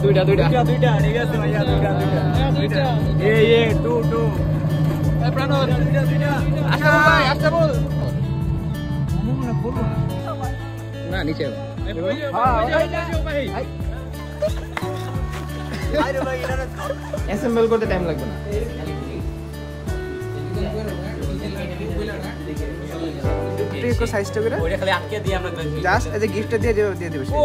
দুইটা ঠিক আছে ভাইয়া দুইটা টু না নিচে অ্যাসেম্বল করতে টাইম লাগবে না। একটু সাইজটা করে ওইটা খালি আটকে দিয়ে আমরা জাস্ট এই যে গিফটটা দিয়ে দেব। ও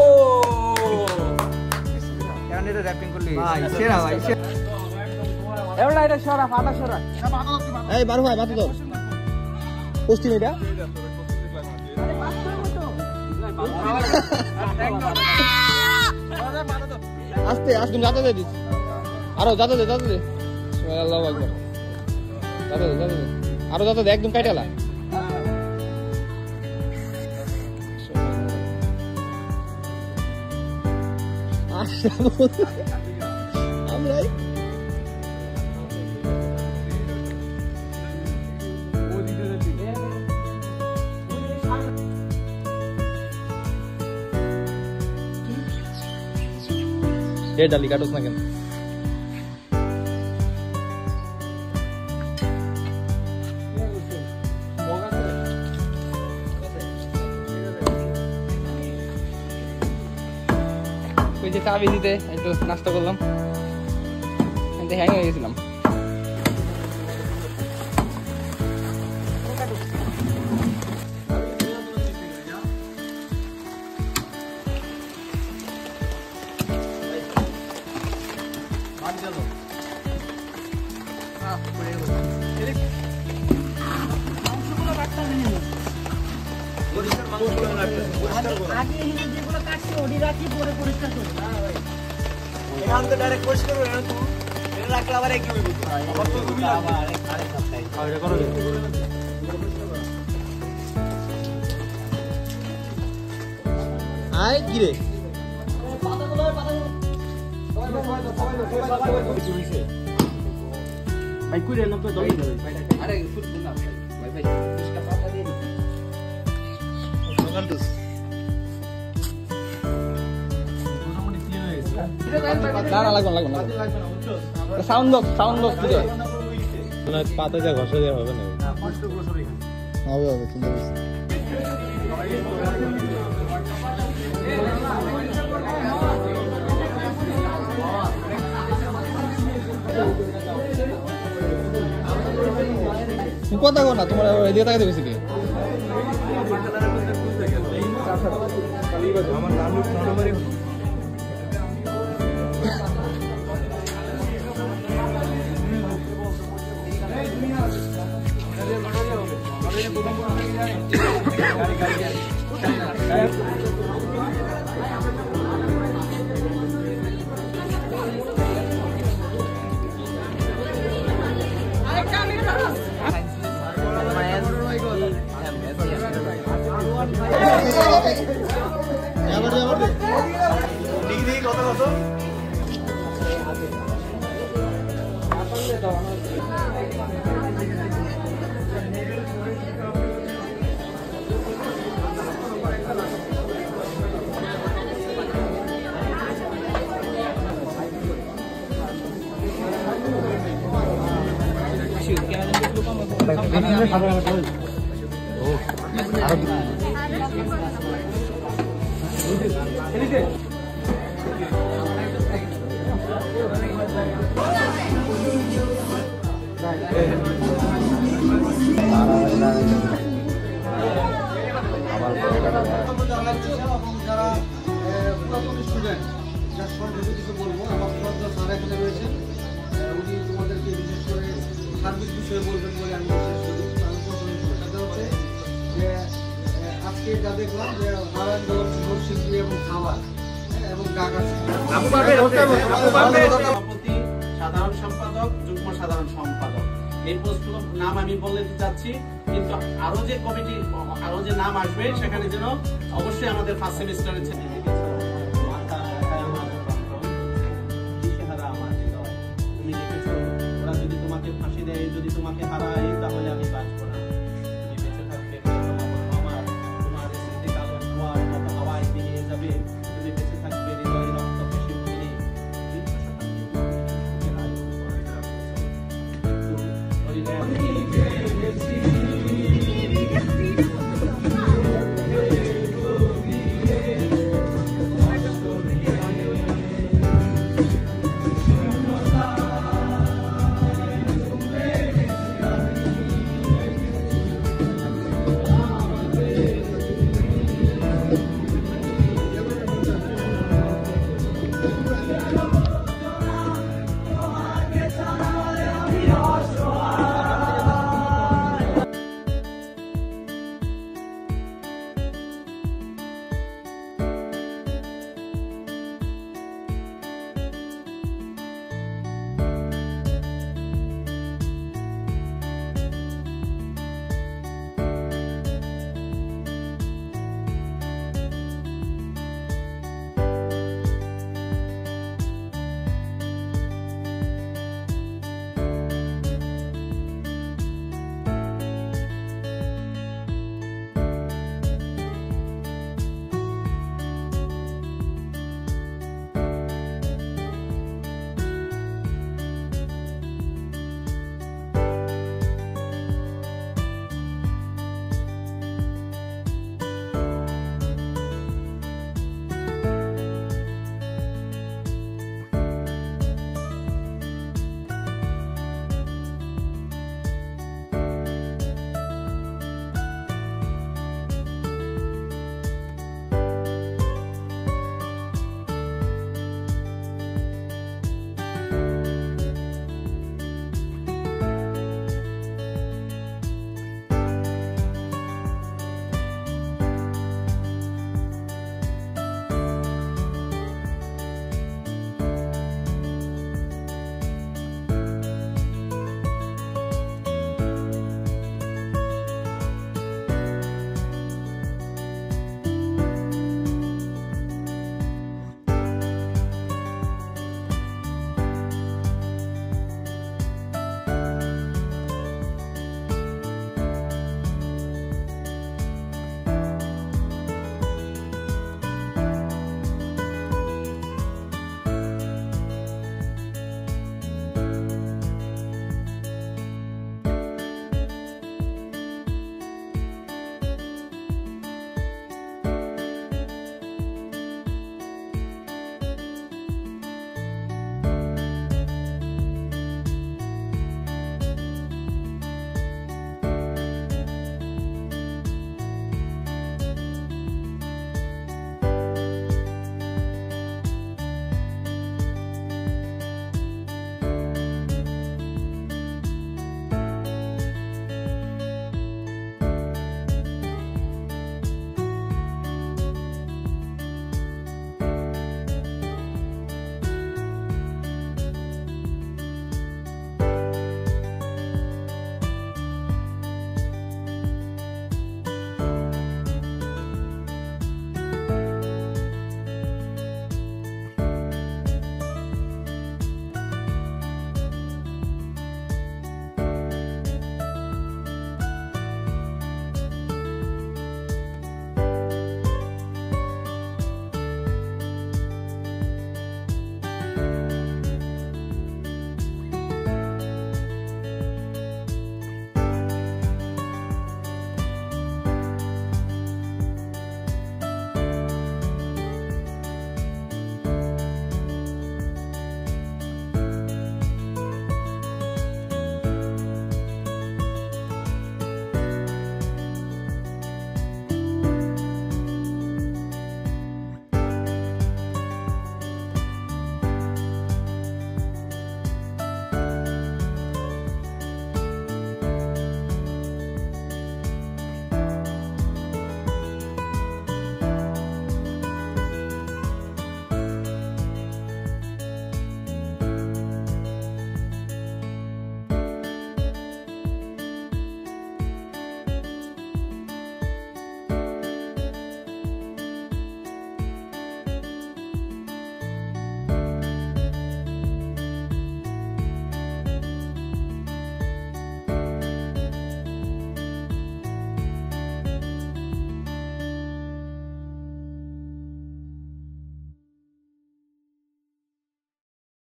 এখন এটা র‍্যাপিং করলি সেরা ভাই এওলা এটা সরা ফাটা সরা এই বারো ভাই বাতো দাও পশ্চিম এটা আস্তে আস্তে যাতে দে দিস আরো যাতে দে আল্লাহু আকবার যাতে দে আরো যাতে দে একদম কাটালা আমরাই ডালি কাটোস না কেন ওই যে চাবি দিতে একটু নাস্তা করলাম হ্যাং হয়ে গেছিলাম। আগে যেগুলো কাটছি ওডি রাখি পরে পরিষ্কার করি না ভাই এখান থেকে ডাইরেক্ট পরিষ্কার করে না তুই এটা রাখলে আবার একই হবে আবার তো তুমি আবার আরেক সপ্তাহে এটা করো আয় কি রে পাতাগুলো কিছু হইছে ভাই কই রে না তো দই আরে ফুট না ভাই इसका पाता দিয়ে দিই নগন্ডুস না লাগবে না সাউন্ড বক্স দিও না পাতা যা ঘষা দেওয়া হবে না হবে চিন্তা করছি কথা কো না তোমার এদিকে তাকাতে গেছে কি আমার নাম নাম্বারই সাধারণ সম্পাদক যুগ্ম সাধারণ সম্পাদক এই পোস্টগুলোর নাম আমি বলে দিতে যাচ্ছি। কিন্তু আরো যে কমিটি আরো যে নাম আসবে সেখানে যেন অবশ্যই আমাদের ফার্স্ট সেমিস্টারের ছেলে তুমি দেখেছো ওরা যদি তোমাকে ফাঁসি দেয় যদি তোমাকে হারায় তাহলে আমি